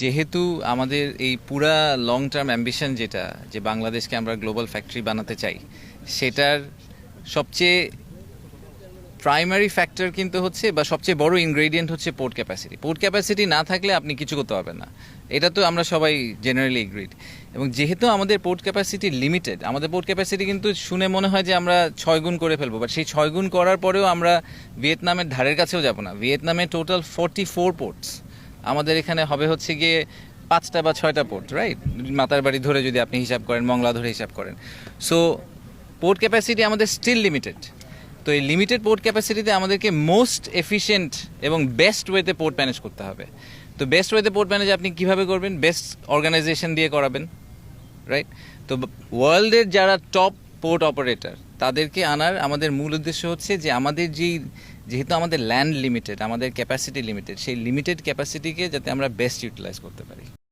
যেহেতু আমাদের এই পুরা লং টার্ম অ্যাম্বিশন যেটা যে বাংলাদেশকে আমরা গ্লোবাল ফ্যাক্টরি বানাতে চাই, সেটার সবচেয়ে প্রাইমারি ফ্যাক্টর কিন্তু হচ্ছে বা সবচেয়ে বড় ইনগ্রেডিয়েন্ট হচ্ছে পোর্ট ক্যাপাসিটি। পোর্ট ক্যাপাসিটি না থাকলে আপনি কিছু করতে পারবেন না, এটা তো আমরা সবাই জেনারেলি এগ্রিড। এবং যেহেতু আমাদের পোর্ট ক্যাপাসিটি লিমিটেড, আমাদের পোর্ট ক্যাপাসিটি কিন্তু শুনে মনে হয় যে আমরা 6 গুণ করে ফেলবো, বাট সেই 6 গুণ করার পরেও আমরা ভিয়েতনামের ধারের কাছেও যাব না। ভিয়েতনামে টোটাল 44 পোর্টস, আমাদের এখানে হবে হচ্ছে গিয়ে 5টা বা 6টা পোর্ট, রাইট? মাতার বাড়ি ধরে যদি আপনি হিসাব করেন, মংলা ধরে হিসাব করেন, সো পোর্ট ক্যাপাসিটি আমাদের স্টিল লিমিটেড। তো এই লিমিটেড পোর্ট ক্যাপাসিটিতে আমাদেরকে মোস্ট এফিশিয়েন্ট এবং বেস্ট ওয়েতে পোর্ট ম্যানেজ করতে হবে। তো বেস্ট ওয়েতে পোর্ট ম্যানেজ আপনি কীভাবে করবেন? বেস্ট অর্গানাইজেশন দিয়ে করাবেন, রাইট? তো ওয়ার্ল্ডের যারা টপ পোর্ট অপারেটর তাদেরকে আনার আমাদের মূল উদ্দেশ্য হচ্ছে যে আমাদের যেহেতু আমাদের ল্যান্ড লিমিটেড, আমাদের ক্যাপাসিটি লিমিটেড, সেই লিমিটেড ক্যাপাসিটিকে যাতে আমরা বেস্ট ইউটিলাইজ করতে পারি।